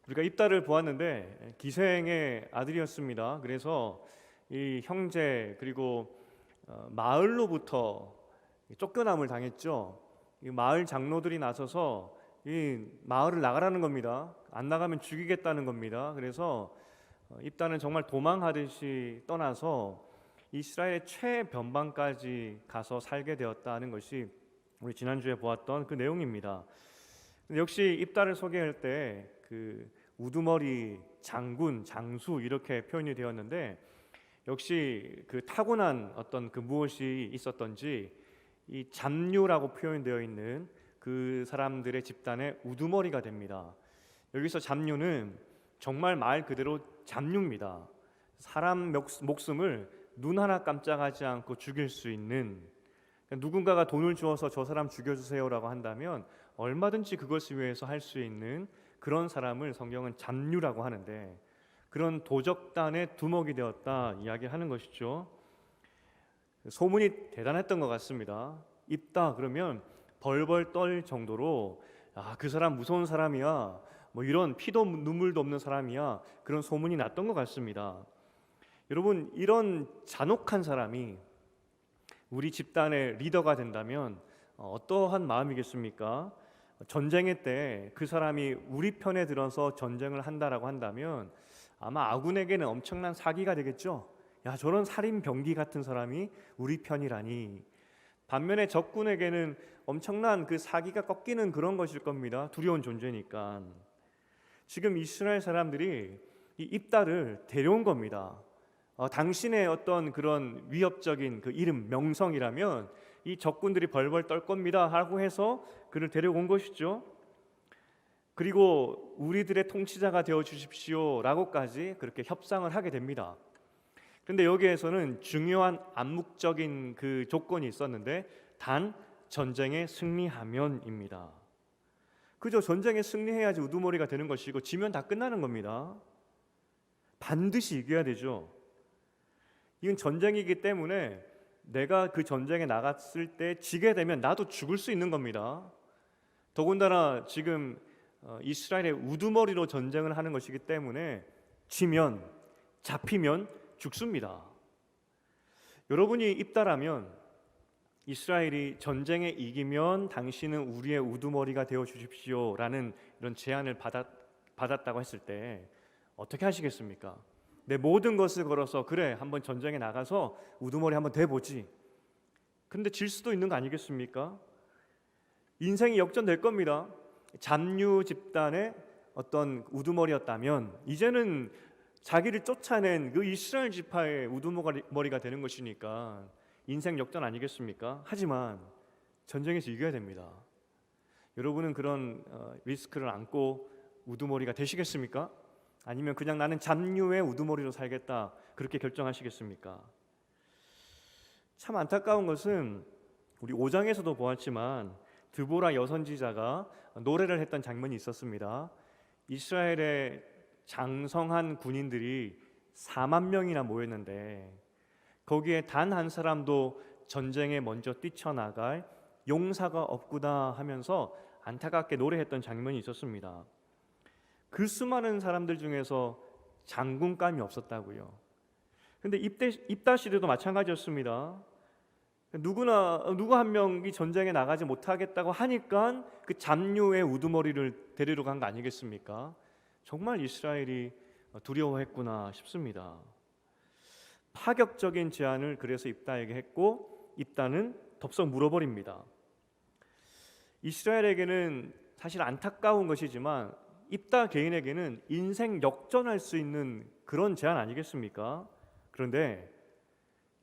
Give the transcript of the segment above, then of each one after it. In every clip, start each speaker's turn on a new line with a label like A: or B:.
A: 우리가 입다를 보았는데 기생의 아들이었습니다. 그래서 이 형제 그리고 마을로부터 쫓겨남을 당했죠. 이 마을 장로들이 나서서 이 마을을 나가라는 겁니다. 안 나가면 죽이겠다는 겁니다. 그래서 입다는 정말 도망하듯이 떠나서 이스라엘의 최변방까지 가서 살게 되었다는 것이 우리 지난주에 보았던 그 내용입니다. 역시 입다를 소개할 때 그 우두머리, 장군, 장수 이렇게 표현이 되었는데 역시 그 타고난 어떤 그 무엇이 있었던지 이 잡류라고 표현되어 있는 그 사람들의 집단의 우두머리가 됩니다. 여기서 잡류는 정말 말 그대로 잡류입니다. 사람 목숨을 눈 하나 깜짝하지 않고 죽일 수 있는, 누군가가 돈을 주어서 저 사람 죽여주세요라고 한다면 얼마든지 그것을 위해서 할 수 있는 그런 사람을 성경은 잡류라고 하는데, 그런 도적단의 두목이 되었다 이야기하는 것이죠. 소문이 대단했던 것 같습니다. 입다 그러면 벌벌 떨 정도로 그 사람 무서운 사람이야, 뭐 이런 피도 눈물도 없는 사람이야, 그런 소문이 났던 것 같습니다. 여러분, 이런 잔혹한 사람이 우리 집단의 리더가 된다면 어떠한 마음이겠습니까? 전쟁의 때 그 사람이 우리 편에 들어서 전쟁을 한다라고 한다면 아마 아군에게는 엄청난 사기가 되겠죠. 야, 저런 살인 병기 같은 사람이 우리 편이라니. 반면에 적군에게는 엄청난 그 사기가 꺾이는 그런 것일 겁니다. 두려운 존재니까. 지금 이스라엘 사람들이 이 입다를 데려온 겁니다. 당신의 어떤 그런 위협적인 그 이름, 명성이라면 이 적군들이 벌벌 떨 겁니다 하고 해서 그를 데려온 것이죠. 그리고 우리들의 통치자가 되어 주십시오 라고까지 그렇게 협상을 하게 됩니다. 그런데 여기에서는 중요한 암묵적인 그 조건이 있었는데, 단 전쟁에 승리하면입니다. 그저 전쟁에 승리해야지 우두머리가 되는 것이고, 지면 다 끝나는 겁니다. 반드시 이겨야 되죠. 이건 전쟁이기 때문에 내가 그 전쟁에 나갔을 때 지게 되면 나도 죽을 수 있는 겁니다. 더군다나 지금 이스라엘의 우두머리로 전쟁을 하는 것이기 때문에 지면, 잡히면 죽습니다. 여러분이 입다라면 이스라엘이 전쟁에 이기면 당신은 우리의 우두머리가 되어 주십시오 라는 이런 제안을 받았다고 했을 때 어떻게 하시겠습니까? 내 모든 것을 걸어서 그래, 한번 전쟁에 나가서 우두머리 한번 돼보지. 근데 질 수도 있는 거 아니겠습니까? 인생이 역전될 겁니다. 잡류 집단의 어떤 우두머리였다면 이제는 자기를 쫓아낸 그 이스라엘 지파의 우두머리가 되는 것이니까 인생 역전 아니겠습니까? 하지만 전쟁에서 이겨야 됩니다. 여러분은 그런 리스크를 안고 우두머리가 되시겠습니까? 아니면 그냥 나는 잡류의 우두머리로 살겠다, 그렇게 결정하시겠습니까? 참 안타까운 것은 우리 5장에서도 보았지만 드보라 여선지자가 노래를 했던 장면이 있었습니다. 이스라엘의 장성한 군인들이 4만 명이나 모였는데 거기에 단 한 사람도 전쟁에 먼저 뛰쳐나갈 용사가 없구나 하면서 안타깝게 노래했던 장면이 있었습니다. 그 수많은 사람들 중에서 장군감이 없었다고요. 그런데 입다 시대도 마찬가지였습니다. 누구 한 명이 전쟁에 나가지 못하겠다고 하니까 그 잡류의 우두머리를 데리러 간 거 아니겠습니까? 정말 이스라엘이 두려워했구나 싶습니다. 파격적인 제안을 그래서 입다에게 했고, 입다는 덥석 물어버립니다. 이스라엘에게는 사실 안타까운 것이지만 입다 개인에게는 인생 역전할 수 있는 그런 제안 아니겠습니까? 그런데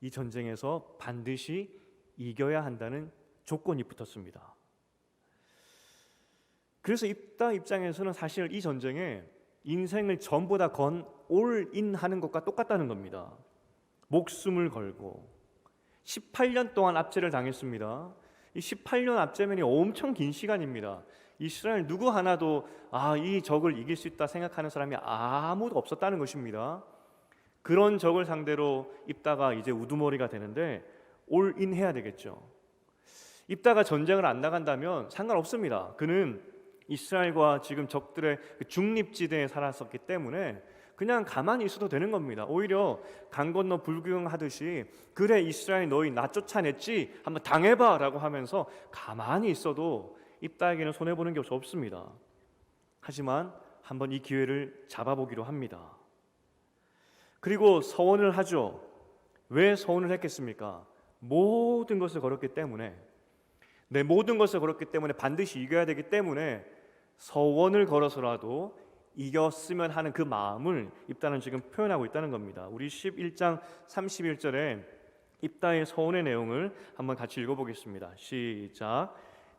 A: 이 전쟁에서 반드시 이겨야 한다는 조건이 붙었습니다. 그래서 입다 입장에서는 사실 이 전쟁에 인생을 전부 다 건 올인하는 것과 똑같다는 겁니다. 목숨을 걸고 18년 동안 압제를 당했습니다. 이 18년 압제면이 엄청 긴 시간입니다. 이스라엘 누구 하나도 이 적을 이길 수 있다 생각하는 사람이 아무도 없었다는 것입니다. 그런 적을 상대로 입다가 이제 우두머리가 되는데 올인해야 되겠죠. 입다가 전쟁을 안 나간다면 상관없습니다. 그는 이스라엘과 지금 적들의 그 중립지대에 살았었기 때문에 그냥 가만히 있어도 되는 겁니다. 오히려 강 건너 불구경하듯이 그래 이스라엘 너희 나 쫓아냈지 한번 당해봐 라고 하면서 가만히 있어도 입다에게는 손해보는 게 없습니다. 하지만 한번 이 기회를 잡아보기로 합니다. 그리고 서원을 하죠. 왜 서원을 했겠습니까? 모든 것을 걸었기 때문에, 내 모든 것을 걸었기 때문에 반드시 이겨야 되기 때문에 서원을 걸어서라도 이겼으면 하는 그 마음을 입다는 지금 표현하고 있다는 겁니다. 우리 11장 31절에 입다의 서원의 내용을 한번 같이 읽어보겠습니다. 시작.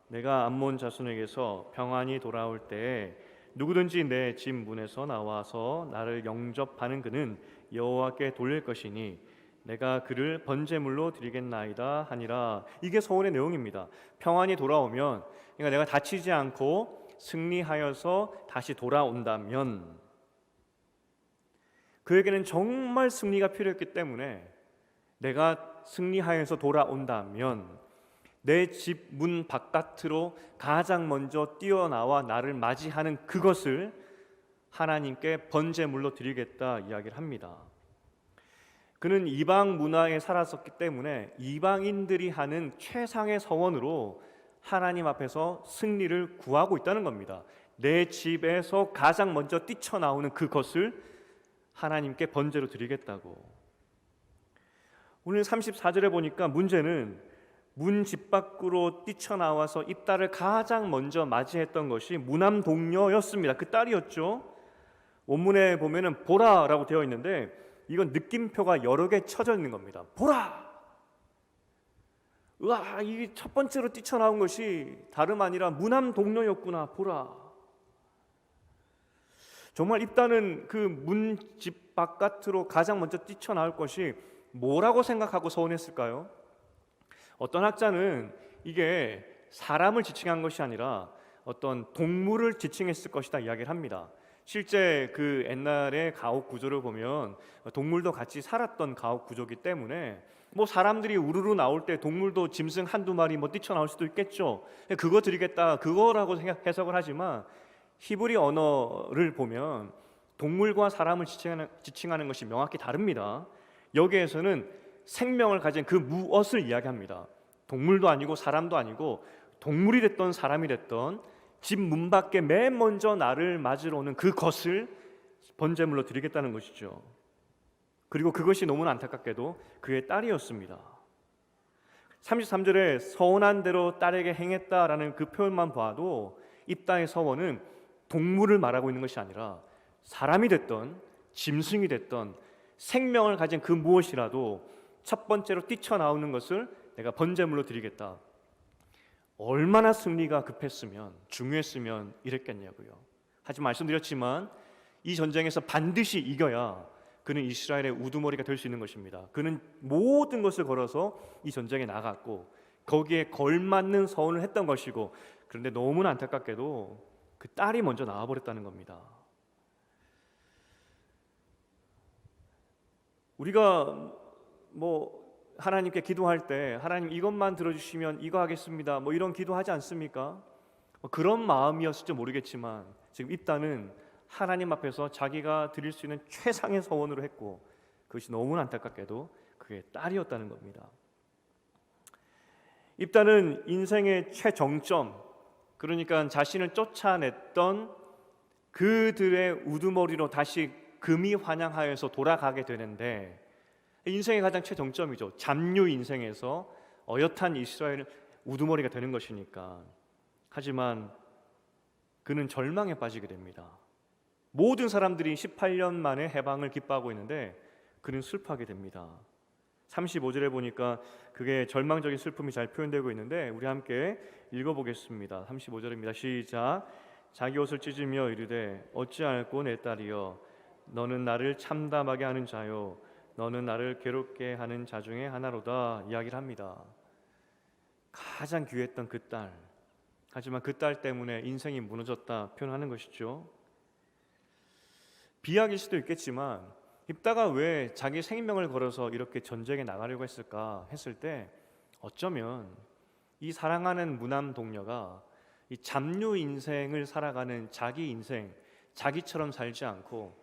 A: 내가 암몬 자손에게서 평안히 돌아올 때에 누구든지 내 집 문에서 나와서 나를 영접하는 그는 여호와께 돌릴 것이니 내가 그를 번제물로 드리겠나이다 하니라. 이게 서원의 내용입니다. 평안히 돌아오면, 그러니까 내가 다치지 않고 승리하여서 다시 돌아온다면, 그에게는 정말 승리가 필요했기 때문에 내가 승리하여서 돌아온다면 내 집 문 바깥으로 가장 먼저 뛰어나와 나를 맞이하는 그것을 하나님께 번제물로 드리겠다 이야기를 합니다. 그는 이방 문화에 살았었기 때문에 이방인들이 하는 최상의 서원으로 하나님 앞에서 승리를 구하고 있다는 겁니다. 내 집에서 가장 먼저 뛰쳐나오는 그것을 하나님께 번제로 드리겠다고. 오늘 34절에 보니까 문제는 문 집 밖으로 뛰쳐나와서 입다를 가장 먼저 맞이했던 것이 무남 동녀였습니다. 그 딸이었죠. 원문에 보면은 보라라고 되어 있는데 이건 느낌표가 여러 개 쳐져 있는 겁니다. 보라! 우와, 이게 첫 번째로 뛰쳐나온 것이 다름 아니라 무남 동료였구나. 보라. 정말 입다는 그 문집 바깥으로 가장 먼저 뛰쳐나올 것이 뭐라고 생각하고 서원했을까요? 어떤 학자는 이게 사람을 지칭한 것이 아니라 어떤 동물을 지칭했을 것이다 이야기를 합니다. 실제 그 옛날의 가옥 구조를 보면 동물도 같이 살았던 가옥 구조이기 때문에 뭐 사람들이 우르르 나올 때 동물도 짐승 한두 마리 뭐 뛰쳐나올 수도 있겠죠. 그거 드리겠다 그거라고 해석을 하지만 히브리 언어를 보면 동물과 사람을 지칭하는 것이 명확히 다릅니다. 여기에서는 생명을 가진 그 무엇을 이야기합니다. 동물도 아니고 사람도 아니고 동물이 됐던 사람이 됐던 집 문 밖에 맨 먼저 나를 맞으러 오는 그것을 번제물로 드리겠다는 것이죠. 그리고 그것이 너무나 안타깝게도 그의 딸이었습니다. 33절에 서원한 대로 딸에게 행했다라는 그 표현만 봐도 입다의 서원은 동물을 말하고 있는 것이 아니라 사람이 됐던 짐승이 됐던 생명을 가진 그 무엇이라도 첫 번째로 뛰쳐나오는 것을 내가 번제물로 드리겠다. 얼마나 승리가 급했으면, 중요했으면 이랬겠냐고요. 하지만 말씀드렸지만 이 전쟁에서 반드시 이겨야 그는 이스라엘의 우두머리가 될 수 있는 것입니다. 그는 모든 것을 걸어서 이 전쟁에 나갔고 거기에 걸맞는 서원을 했던 것이고, 그런데 너무나 안타깝게도 그 딸이 먼저 나와버렸다는 겁니다. 우리가 뭐 하나님께 기도할 때 하나님 이것만 들어주시면 이거 하겠습니다 뭐 이런 기도하지 않습니까? 그런 마음이었을지 모르겠지만 지금 입다는 하나님 앞에서 자기가 드릴 수 있는 최상의 서원으로 했고 그것이 너무나 안타깝게도 그의 딸이었다는 겁니다. 입다는 인생의 최정점, 그러니까 자신을 쫓아냈던 그들의 우두머리로 다시 금이 환영하여서 돌아가게 되는데, 인생의 가장 최정점이죠. 잡류 인생에서 어엿한 이스라엘 우두머리가 되는 것이니까. 하지만 그는 절망에 빠지게 됩니다. 모든 사람들이 18년 만에 해방을 기뻐하고 있는데 그는 슬퍼하게 됩니다. 35절에 보니까 그게 절망적인 슬픔이 잘 표현되고 있는데 우리 함께 읽어보겠습니다. 35절입니다. 시작. 자기 옷을 찢으며 이르되 어찌할꼬 내 딸이여 너는 나를 참담하게 하는 자요 너는 나를 괴롭게 하는 자 중에 하나로다 이야기를 합니다. 가장 귀했던 그 딸, 하지만 그 딸 때문에 인생이 무너졌다 표현하는 것이죠. 비약일 수도 있겠지만 입다가 왜 자기 생명을 걸어서 이렇게 전쟁에 나가려고 했을까 했을 때 어쩌면 이 사랑하는 무남 동료가 이 잡류 인생을 살아가는 자기 인생, 자기처럼 살지 않고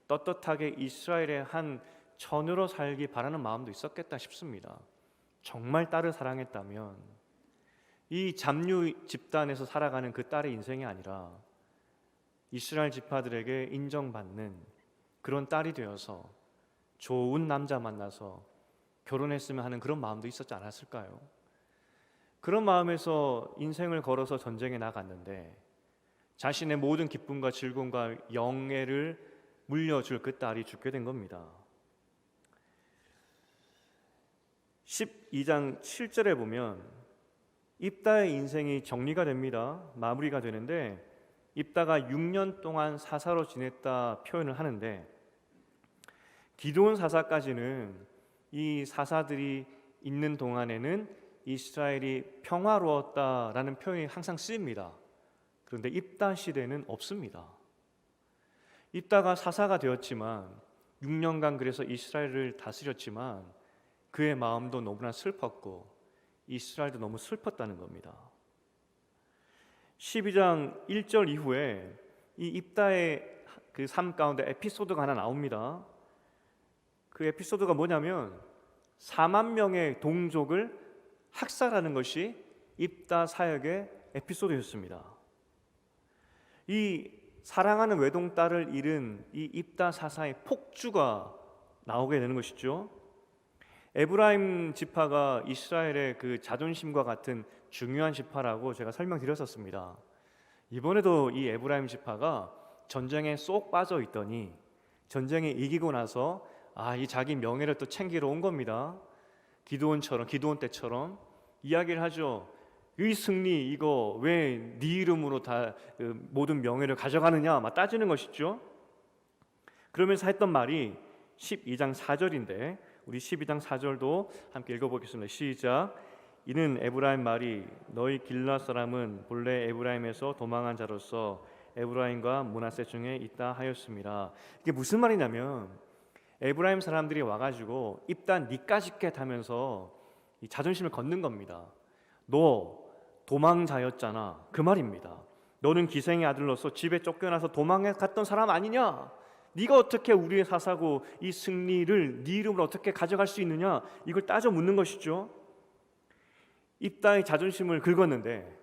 A: 떳떳하게 이스라엘의 한 처녀로 살기 바라는 마음도 있었겠다 싶습니다. 정말 딸을 사랑했다면 이 잡류 집단에서 살아가는 그 딸의 인생이 아니라 이스라엘 지파들에게 인정받는 그런 딸이 되어서 좋은 남자 만나서 결혼했으면 하는 그런 마음도 있었지 않았을까요? 그런 마음에서 인생을 걸어서 전쟁에 나갔는데 자신의 모든 기쁨과 즐거움과 영예를 물려줄 그 딸이 죽게 된 겁니다. 12장 7절에 보면 입다의 인생이 정리가 됩니다. 마무리가 되는데 입다가 6년 동안 사사로 지냈다 표현을 하는데 기드온 사사까지는 이 사사들이 있는 동안에는 이스라엘이 평화로웠다라는 표현이 항상 쓰입니다. 그런데 입다 시대는 없습니다. 입다가 사사가 되었지만 6년간 그래서 이스라엘을 다스렸지만 그의 마음도 너무나 슬펐고 이스라엘도 너무 슬펐다는 겁니다. 12장 1절 이후에 이 입다의 그 삶 가운데 에피소드가 하나 나옵니다. 그 에피소드가 뭐냐면 4만 명의 동족을 학살하는 것이 입다 사역의 에피소드였습니다. 이 사랑하는 외동딸을 잃은 이 입다 사사의 폭주가 나오게 되는 것이죠. 에브라임 지파가 이스라엘의 그 자존심과 같은 중요한 지파라고 제가 설명드렸었습니다. 이번에도 이 에브라임 지파가 전쟁에 쏙 빠져 있더니 전쟁에 이기고 나서 이 자기 명예를 또 챙기러 온 겁니다. 기드온 때처럼 이야기를 하죠. 이 승리 이거 왜 네 이름으로 다 모든 명예를 가져가느냐 막 따지는 것이죠. 그러면서 했던 말이 12장 4절인데 우리 12장 4절도 함께 읽어보겠습니다. 시작. 이는 에브라임 말이 너희 길앗 사람은 본래 에브라임에서 도망한 자로서 에브라임과 므낫세 중에 있다 하였습니다. 이게 무슨 말이냐면 에브라임 사람들이 와가지고 입단 니까지 게 하면서 이 자존심을 걷는 겁니다. 너 도망자였잖아 그 말입니다. 너는 기생의 아들로서 집에 쫓겨나서 도망해 갔던 사람 아니냐? 네가 어떻게 우리의 사사고 이 승리를 네 이름으로 어떻게 가져갈 수 있느냐? 이걸 따져 묻는 것이죠. 입다의 자존심을 긁었는데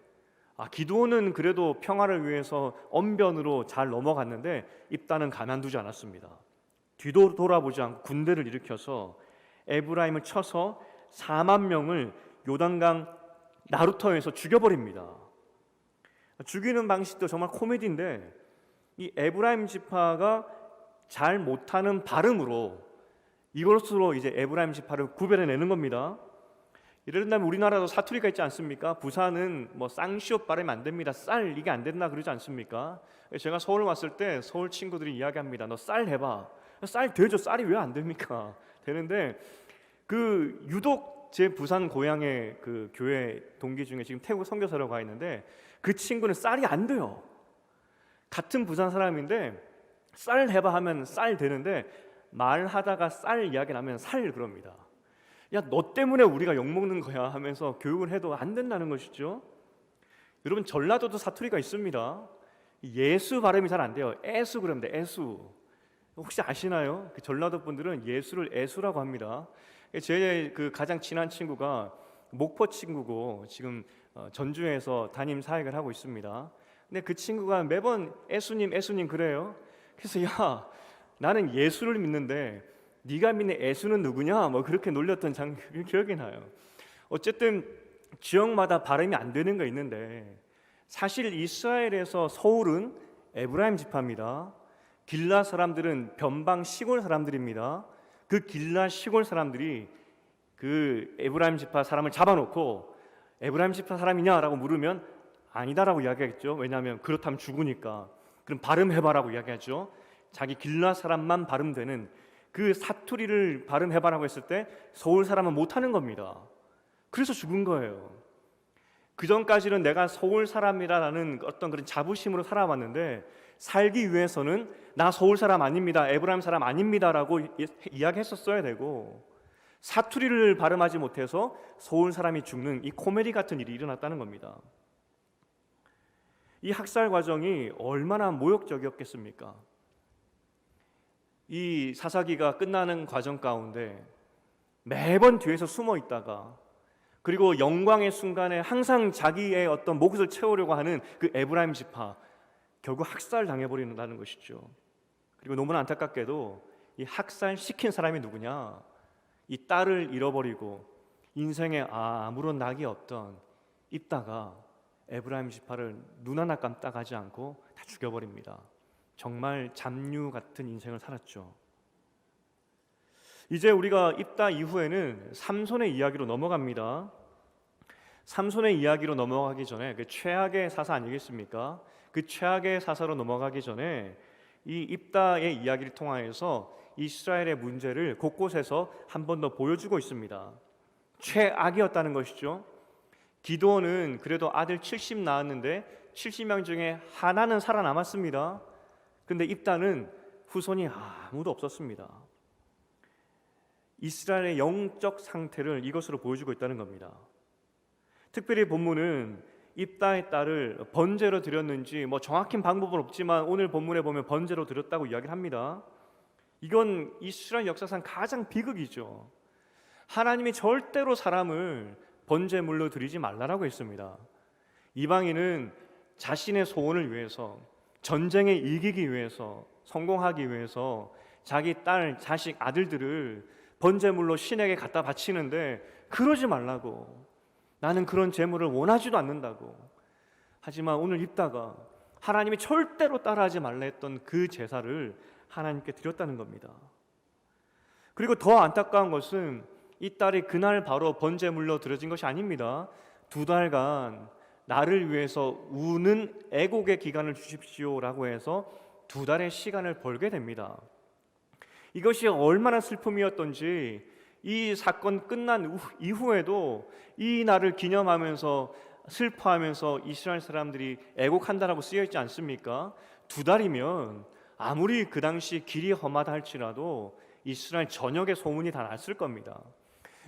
A: 기드온은 그래도 평화를 위해서 언변으로 잘 넘어갔는데 입다는 가만두지 않았습니다. 뒤도 돌아보지 않고 군대를 일으켜서 에브라임을 쳐서 4만 명을 요단강 나루터에서 죽여버립니다. 죽이는 방식도 정말 코미디인데 이 에브라임 지파가 잘 못하는 발음으로 이것으로 이제 에브라임 지파를 구별해내는 겁니다. 이런다면 우리나라도 사투리가 있지 않습니까? 부산은 뭐 쌍시옷 발음이 안 됩니다. 쌀 이게 안 된다 그러지 않습니까? 제가 서울 왔을 때 서울 친구들이 이야기합니다. 너 쌀 해봐. 쌀 되죠. 쌀이 왜 안 됩니까? 되는데 그 유독 제 부산 고향의 그 교회 동기 중에 지금 태국 선교사로 가 있는데 그 친구는 쌀이 안 돼요. 같은 부산 사람인데 쌀 해봐 하면 쌀 되는데 말하다가 쌀 이야기 나면 살 그럽니다. 야, 너 때문에 우리가 욕먹는 거야 하면서 교육을 해도 안 된다는 것이죠. 여러분 전라도도 사투리가 있습니다. 예수 발음이 잘 안 돼요. 애수 그럽니다. 애수. 혹시 아시나요? 그 전라도 분들은 예수를 애수라고 합니다. 제 그 가장 친한 친구가 목포 친구고 지금 전주에서 담임 사역을 하고 있습니다. 근데 그 친구가 매번 애수님 그래요. 그래서 야, 나는 예수를 믿는데 네가 믿는 애수는 누구냐? 뭐 그렇게 놀렸던 기억이 나요. 어쨌든 지역마다 발음이 안 되는 거 있는데 사실 이스라엘에서 서울은 에브라임 지파입니다. 길라 사람들은 변방 시골 사람들입니다. 그 길라 시골 사람들이 그 에브라임 지파 사람을 잡아놓고 에브라임 지파 사람이냐라고 물으면 아니다라고 이야기하겠죠. 왜냐하면 그렇다면 죽으니까. 그럼 발음해봐라고 이야기하죠. 자기 길라 사람만 발음되는 그 사투리를 발음해봐라고 했을 때 서울 사람은 못하는 겁니다. 그래서 죽은 거예요. 그 전까지는 내가 서울 사람이라는 어떤 그런 자부심으로 살아왔는데 살기 위해서는 나 서울 사람 아닙니다, 에브라임 사람 아닙니다라고 이야기했었어야 되고 사투리를 발음하지 못해서 서울 사람이 죽는 이 코미디 같은 일이 일어났다는 겁니다. 이 학살 과정이 얼마나 모욕적이었겠습니까? 이 사사기가 끝나는 과정 가운데 매번 뒤에서 숨어 있다가, 그리고 영광의 순간에 항상 자기의 어떤 몫을 채우려고 하는 그 에브라임 지파, 결국 학살 당해버린다는 것이죠. 그리고 너무나 안타깝게도 이 학살시킨 사람이 누구냐? 이 딸을 잃어버리고 인생에 아무런 낙이 없던 입다가 에브라임 지파를 눈 하나 깜짝하지 않고 다 죽여버립니다. 정말 잡류 같은 인생을 살았죠. 이제 우리가 입다 이후에는 삼손의 이야기로 넘어갑니다. 삼손의 이야기로 넘어가기 전에, 그 최악의 사사 아니겠습니까? 그 최악의 사사로 넘어가기 전에 이 입다의 이야기를 통하여서 이스라엘의 문제를 곳곳에서 한 번 더 보여주고 있습니다. 최악이었다는 것이죠. 기드온은 그래도 아들 70 낳았는데 70명 중에 하나는 살아남았습니다. 근데 입다는 후손이 아무도 없었습니다. 이스라엘의 영적 상태를 이것으로 보여주고 있다는 겁니다. 특별히 본문은 입다의 딸을 번제로 드렸는지 정확한 방법은 없지만 오늘 본문에 보면 번제로 드렸다고 이야기를 합니다. 이건 이스라엘 역사상 가장 비극이죠. 하나님이 절대로 사람을 번제물로 드리지 말라라고 했습니다. 이방인은 자신의 소원을 위해서, 전쟁에 이기기 위해서, 성공하기 위해서 자기 딸, 자식, 아들들을 번제물로 신에게 갖다 바치는데 그러지 말라고, 나는 그런 제물을 원하지도 않는다고. 하지만 오늘 입다가 하나님이 절대로 따라하지 말라 했던 그 제사를 하나님께 드렸다는 겁니다. 그리고 더 안타까운 것은 이 딸이 그날 바로 번제물로 드려진 것이 아닙니다. 2달간 나를 위해서 우는 애곡의 기간을 주십시오라고 해서 2달의 시간을 벌게 됩니다. 이것이 얼마나 슬픔이었던지 이 사건 끝난 이후에도 이 날을 기념하면서 슬퍼하면서 이스라엘 사람들이 애곡한다라고 쓰여있지 않습니까? 2달이면 아무리 그 당시 길이 험하다 할지라도 이스라엘 전역에 소문이 다 났을 겁니다.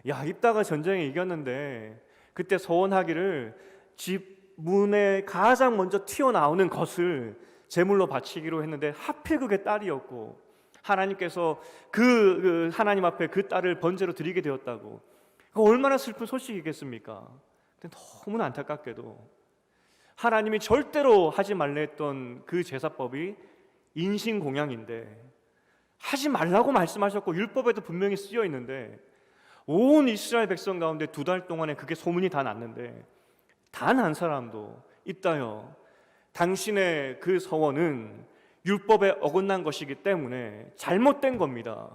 A: 야, 입다가 전쟁에 이겼는데 그때 소원하기를 집 문에 가장 먼저 튀어나오는 것을 제물로 바치기로 했는데 하필 그게 딸이었고, 하나님께서 그 하나님 앞에 그 딸을 번제로 드리게 되었다고. 얼마나 슬픈 소식이겠습니까? 근데 너무나 안타깝게도 하나님이 절대로 하지 말라 했던 그 제사법이 인신공양인데, 하지 말라고 말씀하셨고 율법에도 분명히 쓰여 있는데 온 이스라엘 백성 가운데 2달 동안에 그게 소문이 다 났는데 단 한 사람도 있다요, 당신의 그 서원은 율법에 어긋난 것이기 때문에 잘못된 겁니다.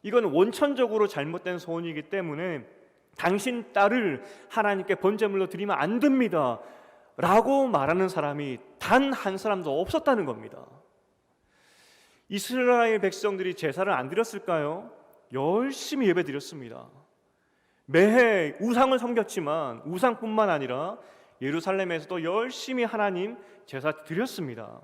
A: 이건 원천적으로 잘못된 소원이기 때문에 당신 딸을 하나님께 번제물로 드리면 안 됩니다 라고 말하는 사람이 단 한 사람도 없었다는 겁니다. 이스라엘 백성들이 제사를 안 드렸을까요? 열심히 예배 드렸습니다. 매해 우상을 섬겼지만 우상뿐만 아니라 예루살렘에서도 열심히 하나님 제사 드렸습니다.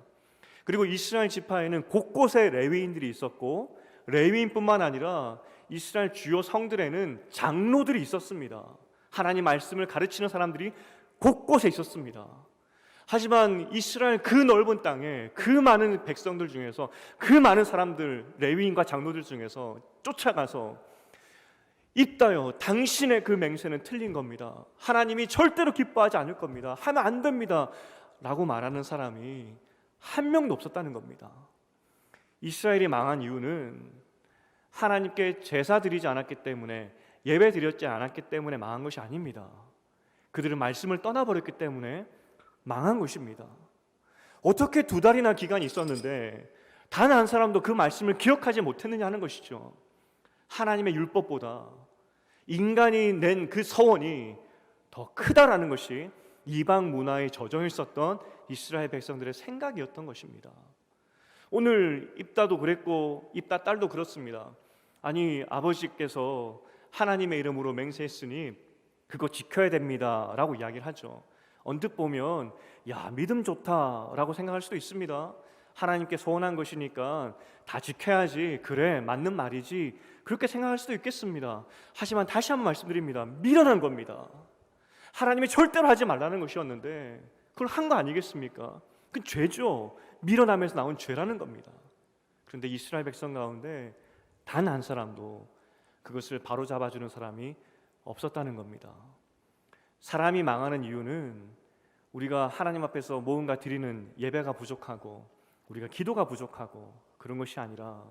A: 그리고 이스라엘 지파에는 곳곳에 레위인들이 있었고, 레위인뿐만 아니라 이스라엘 주요 성들에는 장로들이 있었습니다. 하나님 말씀을 가르치는 사람들이 곳곳에 있었습니다. 하지만 이스라엘 그 넓은 땅에 그 많은 백성들 중에서, 그 많은 사람들, 레위인과 장로들 중에서 쫓아가서 있다요, 당신의 그 맹세는 틀린 겁니다, 하나님이 절대로 기뻐하지 않을 겁니다, 하면 안 됩니다 라고 말하는 사람이 한 명도 없었다는 겁니다. 이스라엘이 망한 이유는 하나님께 제사 드리지 않았기 때문에, 예배 드렸지 않았기 때문에 망한 것이 아닙니다. 그들은 말씀을 떠나버렸기 때문에 망한 것입니다. 어떻게 2달이나 기간이 있었는데 단 한 사람도 그 말씀을 기억하지 못했느냐 하는 것이죠. 하나님의 율법보다 인간이 낸 그 서원이 더 크다라는 것이 이방 문화에 젖어 있었던 이스라엘 백성들의 생각이었던 것입니다. 오늘 입다도 그랬고 입다 딸도 그렇습니다. 아니, 아버지께서 하나님의 이름으로 맹세했으니 그거 지켜야 됩니다 라고 이야기를 하죠. 언뜻 보면 야, 믿음 좋다라고 생각할 수도 있습니다. 하나님께 소원한 것이니까 다 지켜야지, 그래 맞는 말이지, 그렇게 생각할 수도 있겠습니다. 하지만 다시 한번 말씀드립니다. 미련한 겁니다. 하나님이 절대로 하지 말라는 것이었는데 그걸 한 거 아니겠습니까? 그 죄죠. 밀어남에서 나온 죄라는 겁니다. 그런데 이스라엘 백성 가운데 단 한 사람도 그것을 바로잡아주는 사람이 없었다는 겁니다. 사람이 망하는 이유는 우리가 하나님 앞에서 무언가 드리는 예배가 부족하고 우리가 기도가 부족하고 그런 것이 아니라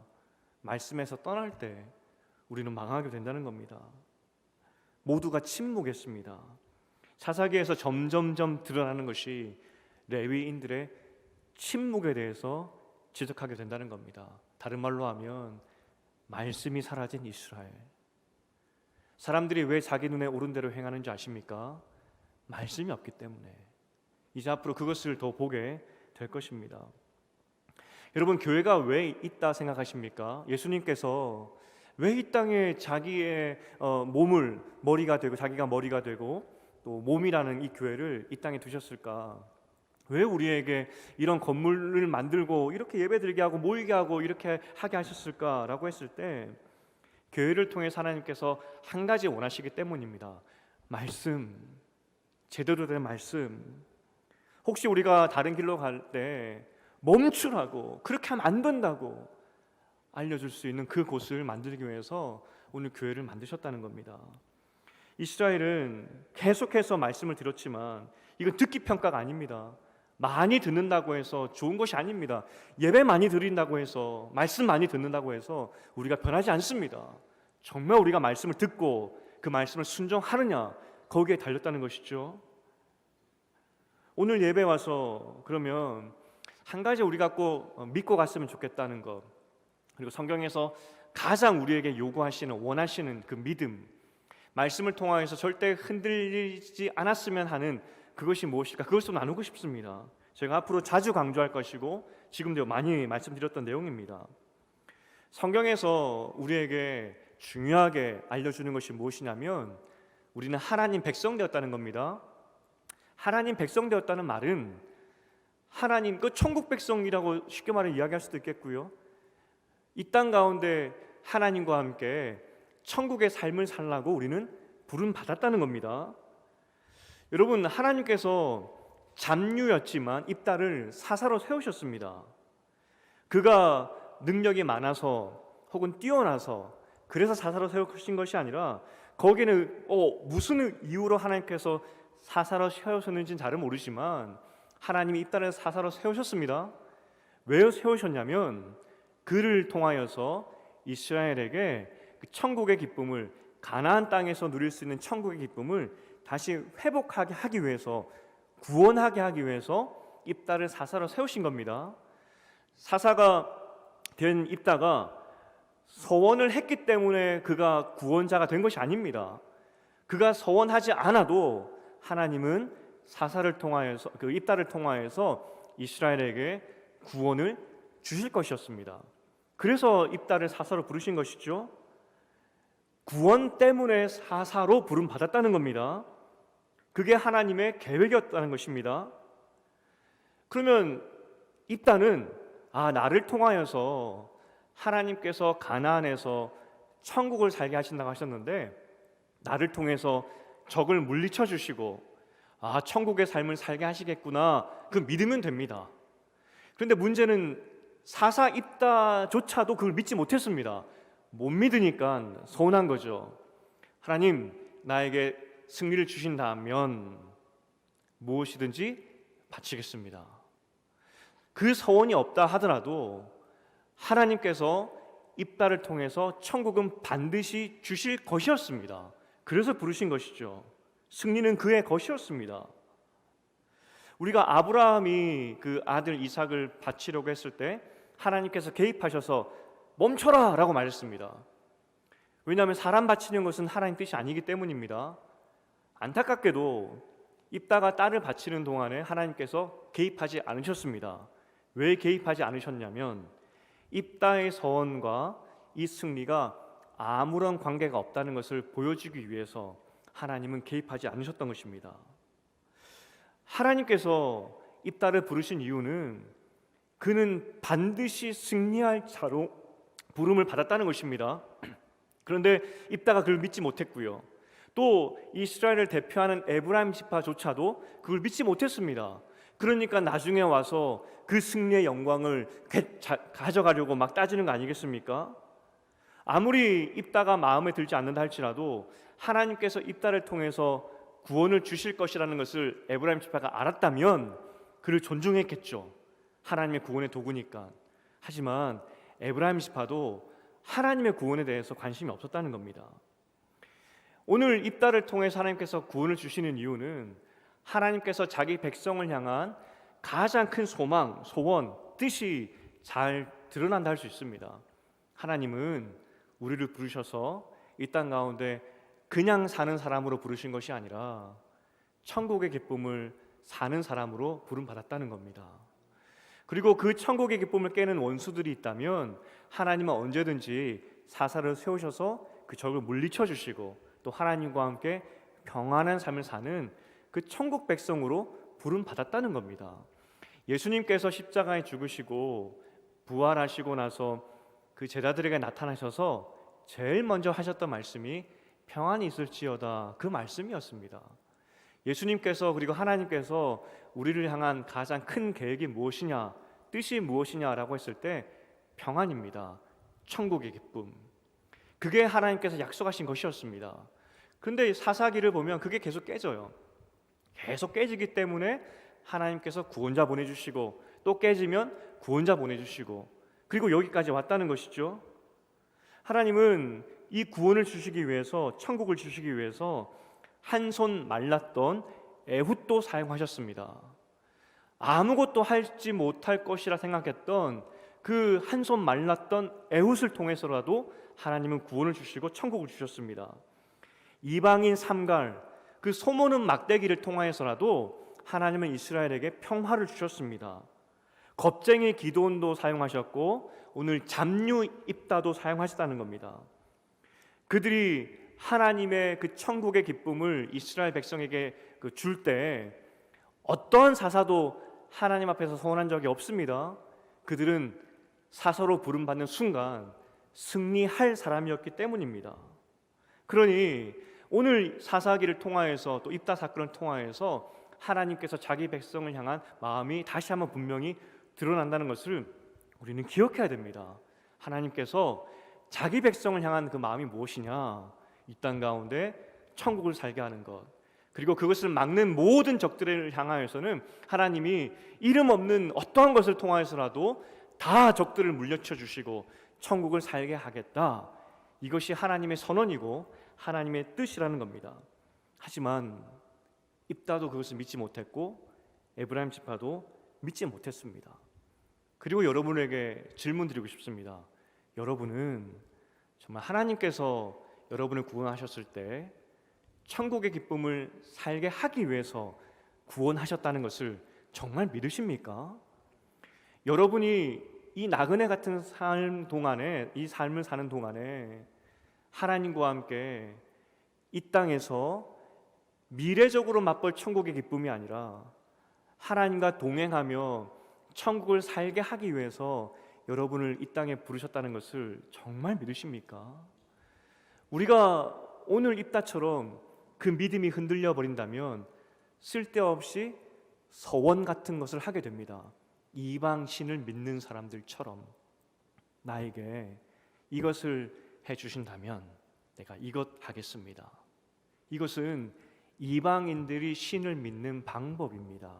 A: 말씀에서 떠날 때 우리는 망하게 된다는 겁니다. 모두가 침묵했습니다. 사사기에서 점점점 드러나는 것이 레위인들의 침묵에 대해서 지적하게 된다는 겁니다. 다른 말로 하면 말씀이 사라진 이스라엘. 사람들이 왜 자기 눈에 오른 대로 행하는지 아십니까? 말씀이 없기 때문에. 이제 앞으로 그것을 더 보게 될 것입니다. 여러분, 교회가 왜 있다 생각하십니까? 예수님께서 왜 이 땅에 자기의 몸을 머리가 되고 자기가 머리가 되고 또 몸이라는 이 교회를 이 땅에 두셨을까? 왜 우리에게 이런 건물을 만들고 이렇게 예배드리게 하고 모이게 하고 이렇게 하게 하셨을까라고 했을 때 교회를 통해 하나님께서 한 가지 원하시기 때문입니다. 말씀, 제대로 된 말씀. 혹시 우리가 다른 길로 갈 때 멈추라고, 그렇게 하면 안 된다고 알려줄 수 있는 그 곳을 만들기 위해서 오늘 교회를 만드셨다는 겁니다. 이스라엘은 계속해서 말씀을 들었지만 이건 듣기 평가가 아닙니다. 많이 듣는다고 해서 좋은 것이 아닙니다. 예배 많이 드린다고 해서, 말씀 많이 듣는다고 해서 우리가 변하지 않습니다. 정말 우리가 말씀을 듣고 그 말씀을 순종하느냐, 거기에 달렸다는 것이죠. 오늘 예배 와서 그러면 한 가지 우리가 꼭 믿고 갔으면 좋겠다는 것, 그리고 성경에서 가장 우리에게 요구하시는, 원하시는 그 믿음, 말씀을 통하여서 절대 흔들리지 않았으면 하는 그것이 무엇일까? 그것을 나누고 싶습니다. 제가 앞으로 자주 강조할 것이고 지금도 많이 말씀드렸던 내용입니다. 성경에서 우리에게 중요하게 알려주는 것이 무엇이냐면 우리는 하나님 백성 되었다는 겁니다. 하나님 백성 되었다는 말은 하나님 그 천국 백성이라고 쉽게 말해 이야기할 수도 있겠고요. 이 땅 가운데 하나님과 함께 천국의 삶을 살라고 우리는 부름 받았다는 겁니다. 여러분, 하나님께서 잡류였지만 입다를 사사로 세우셨습니다. 그가 능력이 많아서 혹은 뛰어나서 그래서 사사로 세우신 것이 아니라 거기는 무슨 이유로 하나님께서 사사로 세우셨는지는 잘 모르지만 하나님이 입다를 사사로 세우셨습니다. 왜 세우셨냐면 그를 통하여서 이스라엘에게 천국의 기쁨을, 가나안 땅에서 누릴 수 있는 천국의 기쁨을 다시 회복하게 하기 위해서, 구원하게 하기 위해서 입다를 사사로 세우신 겁니다. 사사가 된 입다가 서원을 했기 때문에 그가 구원자가 된 것이 아닙니다. 그가 서원하지 않아도 하나님은 사사를 통하여서, 그 입다를 통하여서 이스라엘에게 구원을 주실 것이었습니다. 그래서 입다를 사사로 부르신 것이죠. 구원 때문에 사사로 부름 받았다는 겁니다. 그게 하나님의 계획이었다는 것입니다. 그러면 입다는 나를 통하여서 하나님께서 가나안에서 천국을 살게 하신다고 하셨는데 나를 통해서 적을 물리쳐 주시고 천국의 삶을 살게 하시겠구나, 그 믿으면 됩니다. 그런데 문제는 사사 입다조차도 그걸 믿지 못했습니다. 못 믿으니까 서운한 거죠. 하나님, 나에게 승리를 주신다면 무엇이든지 바치겠습니다. 그 서원이 없다 하더라도 하나님께서 입다를 통해서 천국은 반드시 주실 것이었습니다. 그래서 부르신 것이죠. 승리는 그의 것이었습니다. 우리가 아브라함이 그 아들 이삭을 바치려고 했을 때 하나님께서 개입하셔서 멈춰라 라고 말했습니다. 왜냐하면 사람 바치는 것은 하나님 뜻이 아니기 때문입니다. 안타깝게도 입다가 딸을 바치는 동안에 하나님께서 개입하지 않으셨습니다. 왜 개입하지 않으셨냐면 입다의 서원과 이 승리가 아무런 관계가 없다는 것을 보여주기 위해서 하나님은 개입하지 않으셨던 것입니다. 하나님께서 입다를 부르신 이유는 그는 반드시 승리할 자로 부름을 받았다는 것입니다. 그런데 입다가 그걸 믿지 못했고요. 또 이스라엘을 대표하는 에브라임 지파조차도 그걸 믿지 못했습니다. 그러니까 나중에 와서 그 승리의 영광을 가져가려고 막 따지는 거 아니겠습니까? 아무리 입다가 마음에 들지 않는다 할지라도 하나님께서 입다를 통해서 구원을 주실 것이라는 것을 에브라임 지파가 알았다면 그를 존중했겠죠. 하나님의 구원의 도구니까. 하지만 에브라임 지파도 하나님의 구원에 대해서 관심이 없었다는 겁니다. 오늘 입다를 통해서 하나님께서 구원을 주시는 이유는 하나님께서 자기 백성을 향한 가장 큰 소망, 소원, 뜻이 잘 드러난다 할 수 있습니다. 하나님은 우리를 부르셔서 이 땅 가운데 그냥 사는 사람으로 부르신 것이 아니라 천국의 기쁨을 사는 사람으로 부름받았다는 겁니다. 그리고 그 천국의 기쁨을 깨는 원수들이 있다면 하나님은 언제든지 사사를 세우셔서 그 적을 물리쳐 주시고 또 하나님과 함께 평안한 삶을 사는 그 천국 백성으로 부름받았다는 겁니다. 예수님께서 십자가에 죽으시고 부활하시고 나서 그 제자들에게 나타나셔서 제일 먼저 하셨던 말씀이 평안이 있을지어다, 그 말씀이었습니다. 예수님께서 그리고 하나님께서 우리를 향한 가장 큰 계획이 무엇이냐, 뜻이 무엇이냐라고 했을 때 평안입니다. 천국의 기쁨. 그게 하나님께서 약속하신 것이었습니다. 그런데 사사기를 보면 그게 계속 깨져요. 계속 깨지기 때문에 하나님께서 구원자 보내주시고 또 깨지면 구원자 보내주시고 그리고 여기까지 왔다는 것이죠. 하나님은 이 구원을 주시기 위해서, 천국을 주시기 위해서 한 손 말랐던 에훗도 사용하셨습니다. 아무것도 하지 못할 것이라 생각했던 그 한 손 말랐던 에훗을 통해서라도 하나님은 구원을 주시고 천국을 주셨습니다. 이방인 삼갈, 그 소모는 막대기를 통하여서라도 하나님은 이스라엘에게 평화를 주셨습니다. 겁쟁이 기도원도 사용하셨고 오늘 잡류 입다도 사용하셨다는 겁니다. 그들이 하나님의 그 천국의 기쁨을 이스라엘 백성에게 줄 때 어떠한 사사도 하나님 앞에서 서원한 적이 없습니다. 그들은 사사로 부름받는 순간 승리할 사람이었기 때문입니다. 그러니 오늘 사사기를 통하여서 또 입다 사건을 통하여서 하나님께서 자기 백성을 향한 마음이 다시 한번 분명히 드러난다는 것을 우리는 기억해야 됩니다. 하나님께서 자기 백성을 향한 그 마음이 무엇이냐, 이 땅 가운데 천국을 살게 하는 것, 그리고 그것을 막는 모든 적들을 향하여서는 하나님이 이름 없는 어떠한 것을 통하여서라도 다 적들을 물리쳐 주시고 천국을 살게 하겠다. 이것이 하나님의 선언이고 하나님의 뜻이라는 겁니다. 하지만 입다도 그것을 믿지 못했고 에브라임 지파도 믿지 못했습니다. 그리고 여러분에게 질문 드리고 싶습니다. 여러분은 정말 하나님께서 여러분을 구원하셨을 때 천국의 기쁨을 살게 하기 위해서 구원하셨다는 것을 정말 믿으십니까? 여러분이 이 나그네 같은 삶 동안에, 이 삶을 사는 동안에 하나님과 함께 이 땅에서 미래적으로 맛볼 천국의 기쁨이 아니라 하나님과 동행하며 천국을 살게 하기 위해서 여러분을 이 땅에 부르셨다는 것을 정말 믿으십니까? 우리가 오늘 입다처럼 그 믿음이 흔들려 버린다면 쓸데없이 서원 같은 것을 하게 됩니다. 이방신을 믿는 사람들처럼 나에게 이것을 해주신다면 내가 이것 하겠습니다. 이것은 이방인들이 신을 믿는 방법입니다.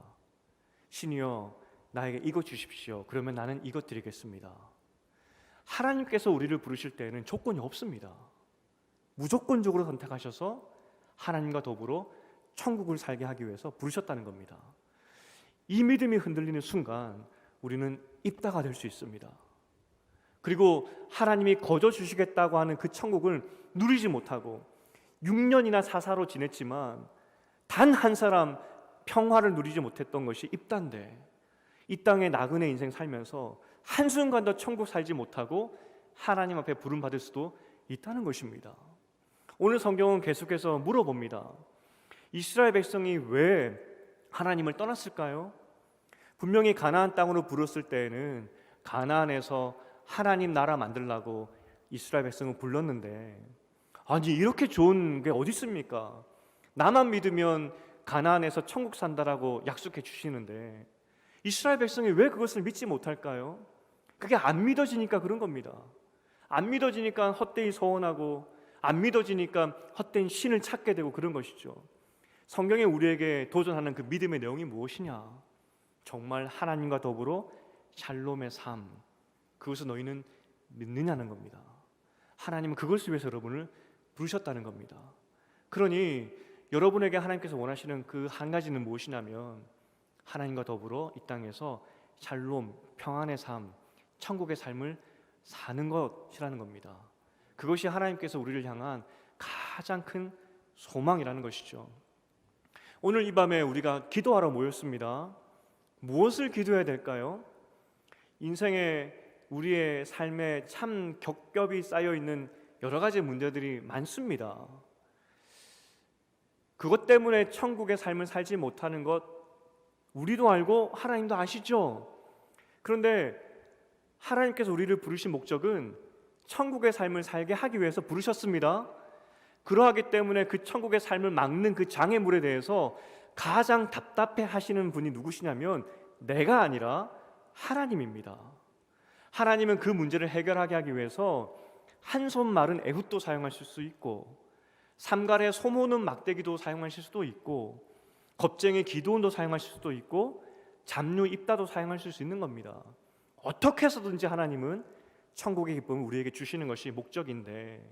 A: 신이여 나에게 이것 주십시오. 그러면 나는 이것 드리겠습니다. 하나님께서 우리를 부르실 때는 조건이 없습니다. 무조건적으로 선택하셔서 하나님과 더불어 천국을 살게 하기 위해서 부르셨다는 겁니다. 이 믿음이 흔들리는 순간 우리는 입다가 될 수 있습니다. 그리고 하나님이 거저 주시겠다고 하는 그 천국을 누리지 못하고 6년이나 사사로 지냈지만 단 한 사람 평화를 누리지 못했던 것이 입다인데 이 땅에 나그네 인생 살면서 한순간도 천국 살지 못하고 하나님 앞에 부름받을 수도 있다는 것입니다. 오늘 성경은 계속해서 물어봅니다. 이스라엘 백성이 왜 하나님을 떠났을까요? 분명히 가나안 땅으로 부르었을 때에는 가나안에서 하나님 나라 만들라고 이스라엘 백성은 불렀는데 아니 이렇게 좋은 게 어디 있습니까? 나만 믿으면 가나안에서 천국 산다라고 약속해 주시는데 이스라엘 백성이 왜 그것을 믿지 못할까요? 그게 안 믿어지니까 그런 겁니다. 안 믿어지니까 헛되이 소원하고, 안 믿어지니까 헛된 신을 찾게 되고 그런 것이죠. 성경에 우리에게 도전하는 그 믿음의 내용이 무엇이냐? 정말 하나님과 더불어 샬롬의 삶, 그것을 너희는 믿느냐는 겁니다. 하나님은 그것을 위해서 여러분을 부르셨다는 겁니다. 그러니 여러분에게 하나님께서 원하시는 그 한 가지는 무엇이냐면 하나님과 더불어 이 땅에서 샬롬, 평안의 삶, 천국의 삶을 사는 것이라는 겁니다. 그것이 하나님께서 우리를 향한 가장 큰 소망이라는 것이죠. 오늘 이 밤에 우리가 기도하러 모였습니다. 무엇을 기도해야 될까요? 인생에 우리의 삶에 참 겹겹이 쌓여 있는 여러 가지 문제들이 많습니다. 그것 때문에 천국의 삶을 살지 못하는 것 우리도 알고 하나님도 아시죠? 그런데 하나님께서 우리를 부르신 목적은 천국의 삶을 살게 하기 위해서 부르셨습니다. 그러하기 때문에 그 천국의 삶을 막는 그 장애물에 대해서 가장 답답해 하시는 분이 누구시냐면 내가 아니라 하나님입니다. 하나님은 그 문제를 해결하게 하기 위해서 한 손 마른 에훗도 사용하실 수 있고, 삼갈의 소모는 막대기도 사용하실 수도 있고, 겁쟁이 기도원도 사용하실 수도 있고, 잡류 입다도 사용하실 수 있는 겁니다. 어떻게 해서든지 하나님은 천국의 기쁨을 우리에게 주시는 것이 목적인데,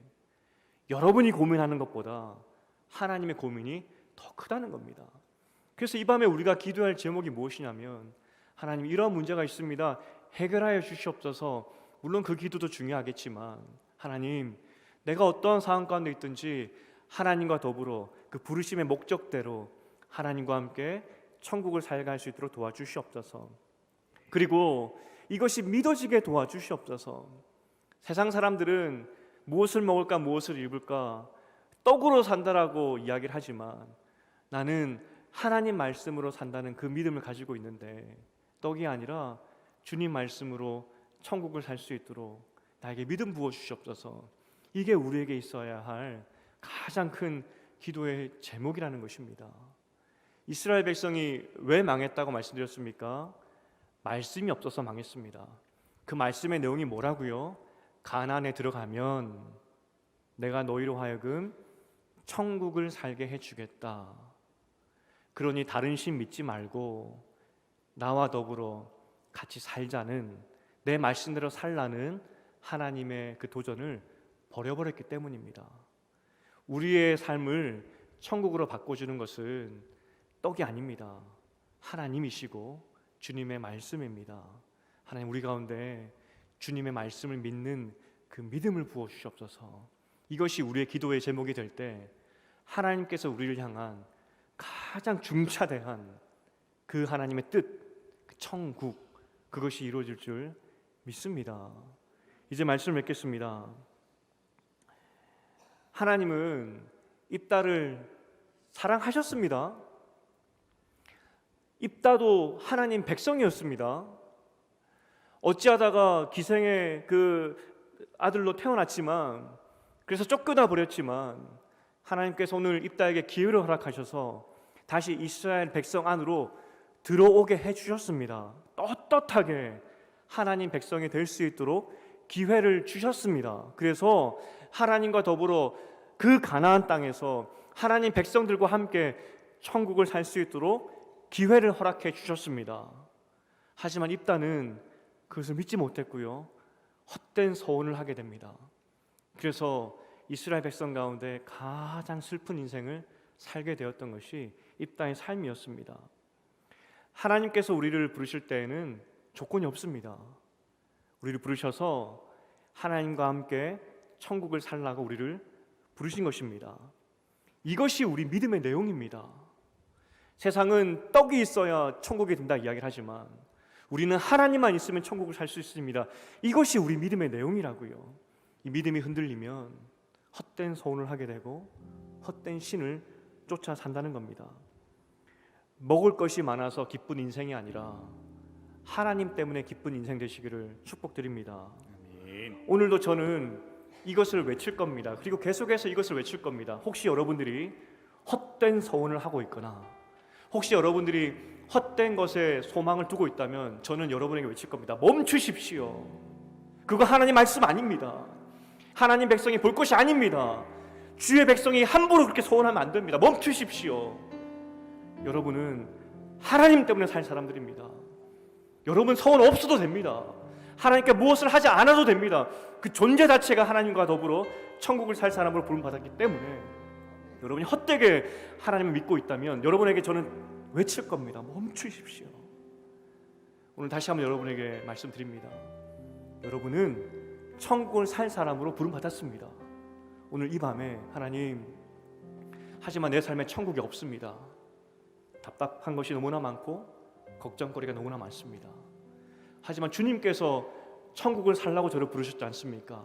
A: 여러분이 고민하는 것보다 하나님의 고민이 더 크다는 겁니다. 그래서 이 밤에 우리가 기도할 제목이 무엇이냐면, 하나님 이런 문제가 있습니다, 해결하여 주시옵소서. 물론 그 기도도 중요하겠지만, 하나님 내가 어떠한 상황 가운데 있든지 하나님과 더불어 그 부르심의 목적대로 하나님과 함께 천국을 살아갈 수 있도록 도와주시옵소서. 그리고 이것이 믿어지게 도와주시옵소서. 세상 사람들은 무엇을 먹을까 무엇을 입을까 떡으로 산다라고 이야기를 하지만 나는 하나님 말씀으로 산다는 그 믿음을 가지고 있는데, 떡이 아니라 주님 말씀으로 천국을 살 수 있도록 나에게 믿음 부어주시옵소서. 이게 우리에게 있어야 할 가장 큰 기도의 제목이라는 것입니다. 이스라엘 백성이 왜 망했다고 말씀드렸습니까? 말씀이 없어서 망했습니다. 그 말씀의 내용이 뭐라고요? 가나안에 들어가면 내가 너희로 하여금 천국을 살게 해주겠다. 그러니 다른 신 믿지 말고 나와 더불어 같이 살자는, 내 말씀대로 살라는 하나님의 그 도전을 버려버렸기 때문입니다. 우리의 삶을 천국으로 바꿔주는 것은 떡이 아닙니다. 하나님이시고 주님의 말씀입니다. 하나님 우리 가운데 주님의 말씀을 믿는 그 믿음을 부어주시옵소서. 이것이 우리의 기도의 제목이 될 때 하나님께서 우리를 향한 가장 중차대한 그 하나님의 뜻, 그 천국, 그것이 이루어질 줄 믿습니다. 이제 말씀을 맺겠습니다. 하나님은 입다를 사랑하셨습니다. 입다도 하나님 백성이었습니다. 어찌하다가 기생의 그 아들로 태어났지만, 그래서 쫓겨나 버렸지만 하나님께서 오늘 입다에게 기회를 허락하셔서 다시 이스라엘 백성 안으로 들어오게 해주셨습니다. 떳떳하게 하나님 백성이 될 수 있도록 기회를 주셨습니다. 그래서 하나님과 더불어 그 가나안 땅에서 하나님 백성들과 함께 천국을 살 수 있도록 기회를 허락해 주셨습니다. 하지만 입다는 그것을 믿지 못했고요, 헛된 서원을 하게 됩니다. 그래서 이스라엘 백성 가운데 가장 슬픈 인생을 살게 되었던 것이 입다의 삶이었습니다. 하나님께서 우리를 부르실 때에는 조건이 없습니다. 우리를 부르셔서 하나님과 함께 천국을 살라고 우리를 부르신 것입니다. 이것이 우리 믿음의 내용입니다. 세상은 떡이 있어야 천국이 된다 이야기를 하지만 우리는 하나님만 있으면 천국을 살 수 있습니다. 이것이 우리 믿음의 내용이라고요. 이 믿음이 흔들리면 헛된 소원을 하게 되고 헛된 신을 쫓아 산다는 겁니다. 먹을 것이 많아서 기쁜 인생이 아니라 하나님 때문에 기쁜 인생 되시기를 축복드립니다. 아멘. 오늘도 저는 이것을 외칠 겁니다. 그리고 계속해서 이것을 외칠 겁니다. 혹시 여러분들이 헛된 서원을 하고 있거나 혹시 여러분들이 헛된 것에 소망을 두고 있다면 저는 여러분에게 외칠 겁니다. 멈추십시오. 그거 하나님 말씀 아닙니다. 하나님 백성이 볼 것이 아닙니다. 주의 백성이 함부로 그렇게 소원하면 안 됩니다. 멈추십시오. 여러분은 하나님 때문에 살 사람들입니다. 여러분 소원 없어도 됩니다. 하나님께 무엇을 하지 않아도 됩니다. 그 존재 자체가 하나님과 더불어 천국을 살 사람으로 부름받았기 때문에 여러분이 헛되게 하나님을 믿고 있다면 여러분에게 저는 외칠 겁니다. 멈추십시오. 오늘 다시 한번 여러분에게 말씀드립니다. 여러분은 천국을 살 사람으로 부름받았습니다. 오늘 이 밤에 하나님, 하지만 내 삶에 천국이 없습니다. 답답한 것이 너무나 많고 걱정거리가 너무나 많습니다. 하지만 주님께서 천국을 살라고 저를 부르셨지 않습니까?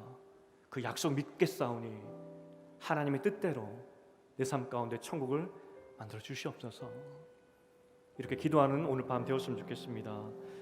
A: 그 약속 믿겠사오니 하나님의 뜻대로 내 삶 가운데 천국을 만들어 주시옵소서. 이렇게 기도하는 오늘 밤 되었으면 좋겠습니다.